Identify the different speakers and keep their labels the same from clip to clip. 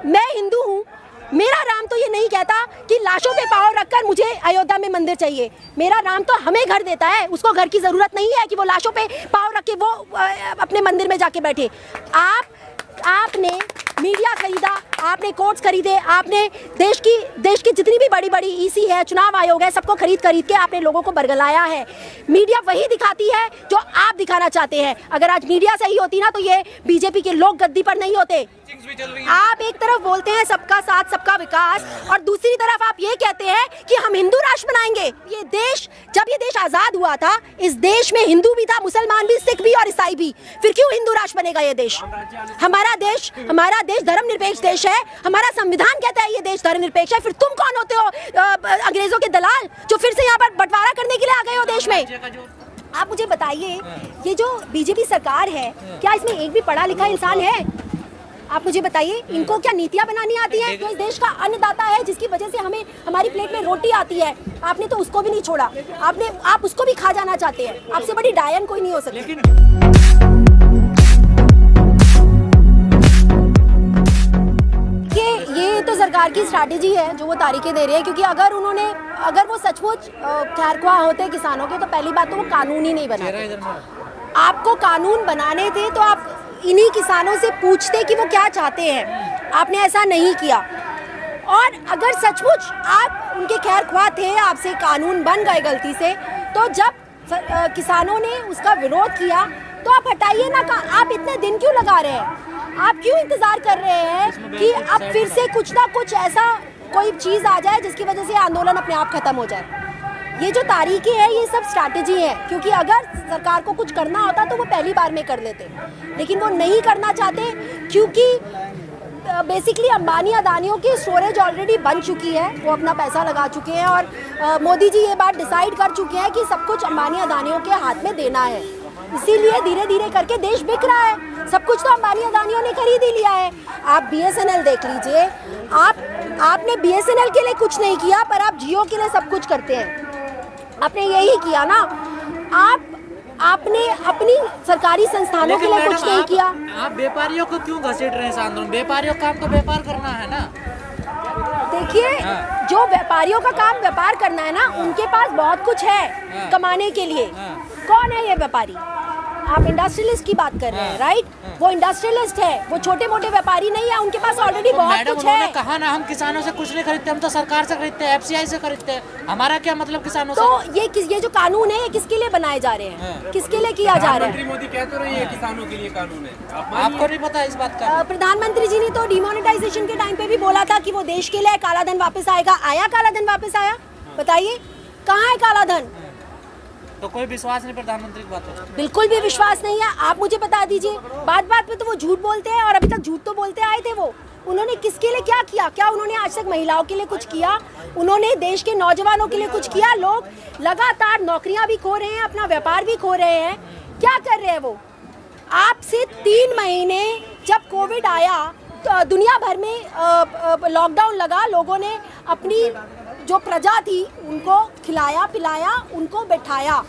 Speaker 1: मैं हिंदू हूँ, मेरा राम तो ये नहीं कहता कि लाशों पे पाँव रखकर मुझे अयोध्या में मंदिर चाहिए। मेरा राम तो हमें घर देता है, उसको घर की ज़रूरत नहीं है कि वो लाशों पे पाँव रख के वो अपने मंदिर में जाके बैठे। आपने मीडिया खरीदा, आपने कोर्ट्स खरीदे, आपने देश की जितनी भी बड़ी बड़ी ईसी है, चुनाव आयोग है, सबको खरीद के आपने लोगों को बरगलाया है। मीडिया वही दिखाती है जो आप दिखाना चाहते हैं। अगर आज मीडिया सही होती ना तो ये बीजेपी के लोग गद्दी पर नहीं होते। आप एक तरफ बोलते हैं सबका साथ सबका विकास और दूसरी तरफ आप ये कहते हैं कि हम हिंदू राष्ट्र बनाएंगे। ये देश, जब ये देश आजाद हुआ था, इस देश में हिंदू भी था, मुसलमान भी, सिख भी और ईसाई भी। फिर क्यों हिंदू राष्ट्र बनेगा ये देश? हमारा देश धर्मनिरपेक्ष देश है। हमारा संविधान कहता है ये देश धर्मनिरपेक्ष है। फिर तुम कौन होते हो अंग्रेजों के दलाल जो फिर से यहाँ पर बंटवारा करने के लिए आ गए हो देश में? आप मुझे बताइए, ये जो बीजेपी सरकार है, क्या इसमें एक भी पढ़ा लिखा इंसान है? आप मुझे बताइए, इनको क्या नीतियाँ बनानी आती है? जो इस देश का अन्नदाता है, जिसकी वजह से हमें हमारी प्लेट में रोटी आती है, आपने तो उसको भी नहीं छोड़ा। आप उसको भी खा जाना चाहते हैं। आपसे बड़ी डायन कोई नहीं हो सकती। ये तो सरकार की स्ट्रैटेजी है जो वो तारीखें दे रही है, क्योंकि अगर वो सचमुच खैरख्वाह होते किसानों के तो पहली बात तो वो कानून ही नहीं बनाते। आपको कानून बनाने थे तो आप इन्हीं किसानों से पूछते कि वो क्या चाहते हैं। आपने ऐसा नहीं किया। और अगर सचमुच आप उनके खैरख्वाह थे, आपसे कानून बन गए गलती से, तो जब किसानों ने उसका विरोध किया तो आप हटाइए ना। आप इतने दिन क्यों लगा रहे हैं? आप क्यों इंतजार कर रहे हैं कि अब फिर से कुछ ना कुछ ऐसा कोई चीज़ आ जाए जिसकी वजह से आंदोलन अपने आप खत्म हो जाए? ये जो तारीखें हैं ये सब स्ट्रैटेजी है, क्योंकि अगर सरकार को कुछ करना होता तो वो पहली बार में कर लेते, लेकिन वो नहीं करना चाहते क्योंकि बेसिकली अंबानी अदानियों की स्टोरेज ऑलरेडी बन चुकी है। वो अपना पैसा लगा चुके हैं और मोदी जी ये बात डिसाइड कर चुके हैं कि सब कुछ अंबानी अदानियों के हाथ में देना है। इसीलिए धीरे धीरे करके देश बिक रहा है। सब कुछ तो अंबानी अदानियों ने खरीद ही लिया है। आप BSNL देख लीजिए, आपने BSNL के लिए कुछ नहीं किया, पर आप जियो के लिए सब कुछ करते हैं। आपने यही किया ना। आपने अपनी सरकारी संस्थानों के लिए कुछ नहीं किया।
Speaker 2: आप व्यापारियों को क्यों घसीट रहे हैं आंदोलन? व्यापारियों का काम तो व्यापार करना है ना।
Speaker 1: देखिए, जो व्यापारियों का काम व्यापार करना है ना, उनके पास बहुत कुछ है कमाने के लिए। कौन है ये व्यापारी? आप इंडस्ट्रियलिस्ट की बात कर रहे हैं, राइट? वो इंडस्ट्रियलिस्ट है, वो छोटे मोटे व्यापारी नहीं है। उनके पास ऑलरेडी बहुत कुछ है।
Speaker 2: कहा ना, हम किसानों से कुछ नहीं खरीदते, हम तो सरकार से खरीदते हैं, FCI से खरीदते हैं। हमारा क्या मतलब किसानों से?
Speaker 1: तो ये जो कानून है ये किसके लिए बनाए जा रहे हैं? किसके लिए किया जा रहा है?
Speaker 3: मोदी कह तो रही है किसानों के लिए कानून है।
Speaker 2: आपको नहीं पता इस बात का?
Speaker 1: प्रधानमंत्री जी ने तो डिमोनेटाइजेशन के टाइम पे भी बोला था कि वो देश के लिए काला धन वापस आएगा। आया काला धन वापस आया? बताइए कहाँ है काला धन?
Speaker 2: तो कोई विश्वास नहीं प्रधानमंत्री की बात है?
Speaker 1: बिल्कुल भी विश्वास नहीं है। आप मुझे बता दीजिए। बात पे तो वो झूठ बोलते हैं और अभी तक झूठ तो बोलते आए थे। वो उन्होंने किसके लिए क्या किया? क्या उन्होंने आज तक महिलाओं के लिए कुछ किया? उन्होंने देश के नौजवानों के लिए कुछ किया? लोग लगातार नौकरियां भी खो रहे हैं, अपना व्यापार भी खो रहे हैं। क्या कर रहे हैं वो? आपसे 3 महीने जब कोविड आया तो दुनिया भर में लॉकडाउन लगा, लोगों ने अपनी जो प्रजा थी उनको खिलाया पिलाया, उनको बैठाया।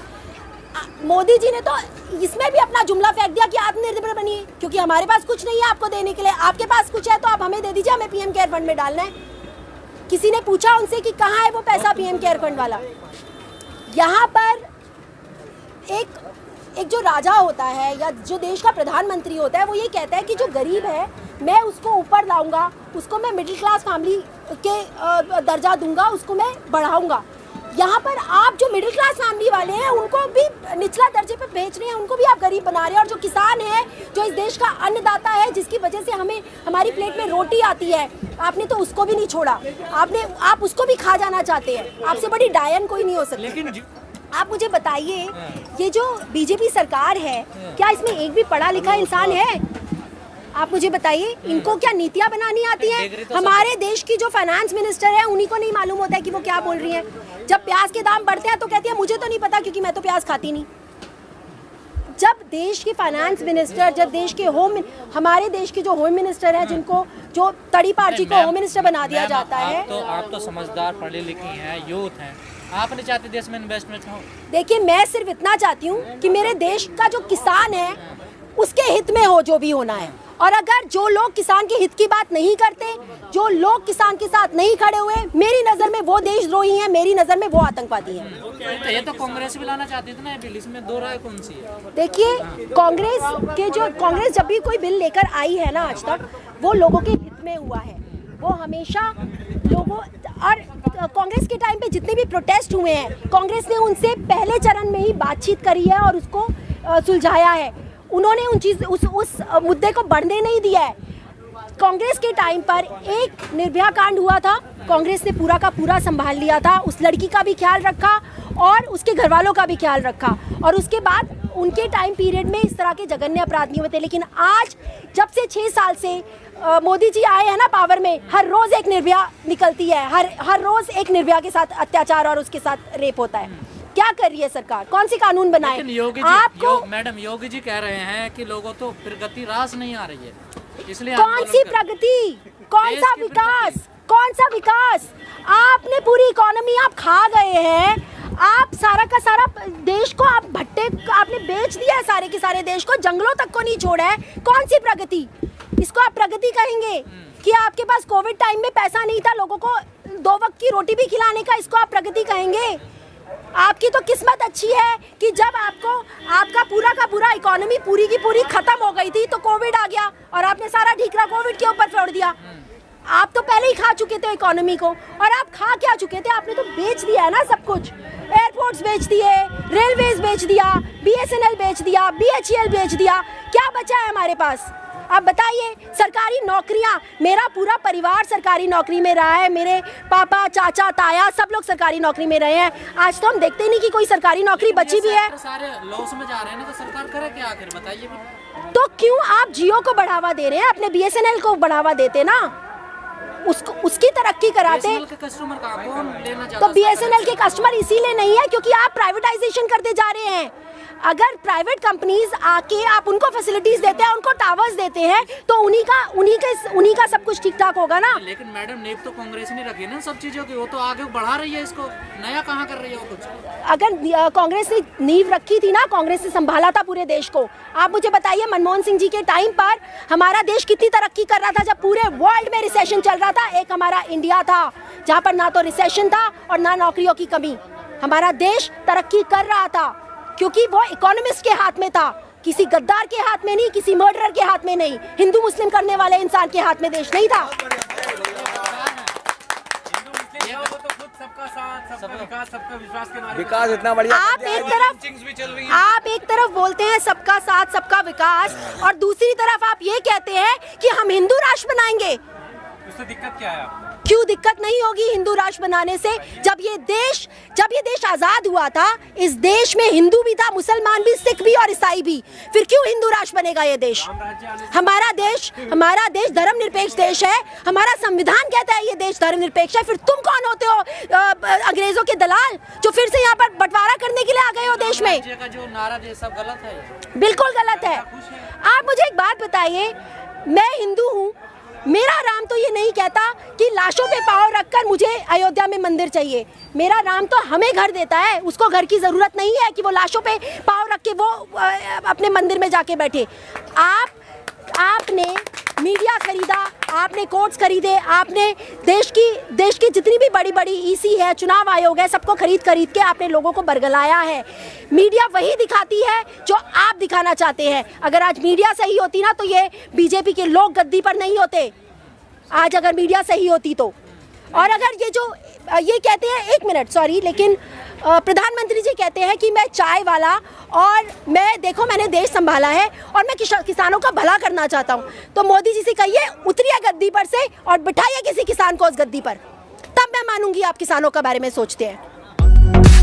Speaker 1: मोदी जी ने तो इसमें भी अपना जुमला फेंक दिया कि आत्मनिर्भर बनिए, क्योंकि हमारे पास कुछ नहीं है आपको देने के लिए। आपके पास कुछ है तो आप हमें दे दीजिए, हमें PM केयर फंड में डालना है। किसी ने पूछा उनसे कि कहाँ है वो पैसा PM केयर फंड वाला? यहाँ पर एक जो राजा होता है या जो देश का प्रधानमंत्री होता है वो ये कहता है कि जो गरीब है मैं उसको ऊपर लाऊंगा, उसको मैं मिडिल क्लास फैमिली के दर्जा दूंगा, उसको मैं बढ़ाऊंगा। यहाँ पर आप जो मिडिल क्लास फैमिली वाले हैं उनको भी निचला दर्जे पे भेज रहे हैं, उनको भी आप गरीब बना रहे हैं। और जो किसान है, जो इस देश का अन्नदाता है, जिसकी वजह से हमारी प्लेट में रोटी आती है, आपने तो उसको भी नहीं छोड़ा। आप उसको भी खा जाना चाहते हैं। आपसे बड़ी डायन कोई नहीं हो सकती।
Speaker 2: लेकिन
Speaker 1: आप मुझे बताइए, ये जो बीजेपी सरकार है, क्या इसमें एक भी पढ़ा लिखा इंसान है? आप मुझे बताइए, इनको क्या नीतियाँ बनानी आती हैं? हमारे देश की जो फाइनेंस मिनिस्टर है उन्हीं को नहीं मालूम होता है कि वो क्या बोल रही हैं। जब प्याज के दाम बढ़ते हैं तो कहती है मुझे तो नहीं पता क्योंकि मैं तो प्याज खाती नहीं। जब देश की फाइनेंस मिनिस्टर, जब देश के हमारे देश के जो होम मिनिस्टर है, जिनको जो तड़ी पार्टी को होम मिनिस्टर बना दिया जाता है।
Speaker 2: आप तो समझदार, पढ़ी लिखी हैं, यूथ हैं, आप नहीं चाहते देश में इन्वेस्टमेंट हो?
Speaker 1: देखिए, मैं सिर्फ इतना चाहती हूँ कि मेरे देश का जो किसान है उसके हित में हो जो भी होना है, और अगर जो लोग किसान के हित की बात नहीं करते, जो लोग किसान के साथ नहीं खड़े हुए, मेरी नज़र में वो देशद्रोही हैं, मेरी नज़र में वो आतंकवादी हैं।
Speaker 2: तो ये तो कांग्रेस भी लाना चाहती थी ना ये बिल, इसमें दो राय कौन सी है?
Speaker 1: देखिए, कांग्रेस जब भी कोई बिल लेकर आई है ना आज तक, वो लोगों के हित में हुआ है। वो हमेशा लोगों, और कांग्रेस के टाइम पे जितने भी प्रोटेस्ट हुए हैं, कांग्रेस ने उनसे पहले चरण में ही बातचीत करी है और उसको सुलझाया है। उन्होंने उस मुद्दे को बढ़ने नहीं दिया है। कांग्रेस के टाइम पर एक निर्भया कांड हुआ था, कांग्रेस ने पूरा का पूरा संभाल लिया था, उस लड़की का भी ख्याल रखा और उसके घर वालों का भी ख्याल रखा, और उसके बाद उनके टाइम पीरियड में इस तरह के जघन्य अपराध नहीं हुए थे। लेकिन आज जब से 6 साल से मोदी जी आए हैं ना पावर में, हर रोज एक निर्भया निकलती है, हर रोज एक निर्भया के साथ अत्याचार और उसके साथ रेप होता है। क्या कर रही है सरकार? कौन सी कानून बनाए?
Speaker 2: आपको मैडम योगी जी कह रहे हैं कि लोगों तो प्रगति रास नहीं आ रही है, इसलिए
Speaker 1: कौन सी प्रगति, कौन सा विकास, कौन सा विकास? आपने पूरी इकोनॉमी आप खा गए हैं, आप सारा का सारा देश को आप भट्टे आपने बेच दिया है, सारे के सारे देश को, जंगलों तक को नहीं छोड़ा है। कौन सी प्रगति? इसको आप प्रगति कहेंगे? कि आपके पास कोविड टाइम में पैसा नहीं था लोगों को 2 वक्त की रोटी भी खिलाने का, इसको आप प्रगति कहेंगे? आपकी तो किस्मत अच्छी है कि जब आपका पूरा का पूरा इकोनॉमी पूरी की पूरी खत्म हो गई थी तो कोविड आ गया और आपने सारा ढीकरा कोविड के ऊपर फोड़ दिया। आप तो पहले ही खा चुके थे इकोनॉमी को, और आप खा क्या चुके थे? आपने तो बेच दिया है ना सब कुछ। एयरपोर्ट्स बेच दिए, रेलवेज बेच दिया, BSNL बेच दिया, BHEL बेच दिया, क्या बचा है हमारे पास? आप बताइए। सरकारी नौकरियां, मेरा पूरा परिवार सरकारी नौकरी में रहा है, मेरे पापा, चाचा, ताया सब लोग सरकारी नौकरी में रहे हैं। आज तो हम देखते ही नहीं कि कोई सरकारी नौकरी बची भी है।
Speaker 2: सारे लॉस में जा रहे हैं ना, तो सरकार करे क्या आखिर, बताइए।
Speaker 1: तो क्यों आप जियो को बढ़ावा दे रहे हैं? अपने BSNL को बढ़ावा देते ना, उसकी तरक्की कराते।
Speaker 2: कस्टमर का कौन लेना चाहता?
Speaker 1: तो BSNL के कस्टमर इसीलिए नहीं है क्योंकि आप प्राइवेटाइजेशन करते जा रहे हैं। अगर प्राइवेट कंपनीज आके आप उनको फैसिलिटीज देते हैं, उनको टावर्स देते हैं, तो उन्हीं का सब कुछ ठीक ठाक होगा ना।
Speaker 2: लेकिन मैडम नींव तो कांग्रेस ने रखी है ना सब चीजों की, वो तो आगे बढ़ा रही है इसको, नया कहाँ कर रही है वो कुछ?
Speaker 1: अगर कांग्रेस ने नींव रखी थी ना, कांग्रेस ने संभाला था पूरे देश को। आप मुझे बताइए, मनमोहन सिंह जी के टाइम पर हमारा देश कितनी तरक्की कर रहा था जब पूरे वर्ल्ड में रिसेशन चल रहा था। एक हमारा इंडिया था जहाँ पर ना तो रिसेशन था और ना नौकरियों की कमी। हमारा देश तरक्की कर रहा था क्योंकि वो इकोनॉमिस्ट के हाथ में था, किसी गद्दार के हाथ में नहीं, किसी मर्डरर के हाथ में नहीं, हिंदू मुस्लिम करने वाले इंसान के हाथ में देश नहीं था।
Speaker 3: सबका साथ, सबका विकास, सबका विश्वास के नारे
Speaker 4: विकास इतना बढ़िया।
Speaker 1: आप एक तरफ बोलते हैं सबका साथ सबका विकास, और दूसरी तरफ आप ये कहते हैं कि हम हिंदू राष्ट्र बनाएंगे।
Speaker 3: उससे दिक्कत क्या है आपको?
Speaker 1: क्यों दिक्कत नहीं होगी हिंदू राष्ट्र बनाने से? जब ये देश आजाद हुआ था, इस देश में हिंदू भी था, मुसलमान भी, सिख भी और ईसाई भी। फिर क्यों हिंदू राष्ट्र बनेगा ये देश? हमारा देश धर्मनिरपेक्ष देश है। हमारा संविधान कहता है ये देश धर्मनिरपेक्ष है। फिर तुम कौन होते हो अंग्रेजों के दलाल जो फिर से यहाँ पर बंटवारा करने के लिए आ गए हो देश में?
Speaker 2: का जो नारा दे सब गलत है,
Speaker 1: बिल्कुल गलत है। आप मुझे एक बात बताइए, मैं हिंदू हूँ, मेरा राम तो ये नहीं कहता कि लाशों पे पाँव रखकर मुझे अयोध्या में मंदिर चाहिए। मेरा राम तो हमें घर देता है, उसको घर की ज़रूरत नहीं है कि वो लाशों पे पाँव रख के वो अपने मंदिर में जाके बैठे। आपने मीडिया खरीदा, आपने कोर्ट्स खरीदे, आपने देश की जितनी भी बड़ी बड़ी EC है, चुनाव आयोग है, सबको खरीद के आपने लोगों को बरगलाया है। मीडिया वही दिखाती है जो आप दिखाना चाहते हैं। अगर आज मीडिया सही होती ना तो ये BJP के लोग गद्दी पर नहीं होते। आज अगर मीडिया सही होती तो, और अगर ये कहते हैं, एक मिनट सॉरी, लेकिन प्रधानमंत्री जी कहते हैं कि मैं चाय वाला और देखो मैंने देश संभाला है और मैं किसानों का भला करना चाहता हूँ, तो मोदी जी से कहिए उतरिए गद्दी पर से और बिठाइए किसी किसान को उस गद्दी पर, तब मैं मानूंगी आप किसानों के बारे में सोचते हैं।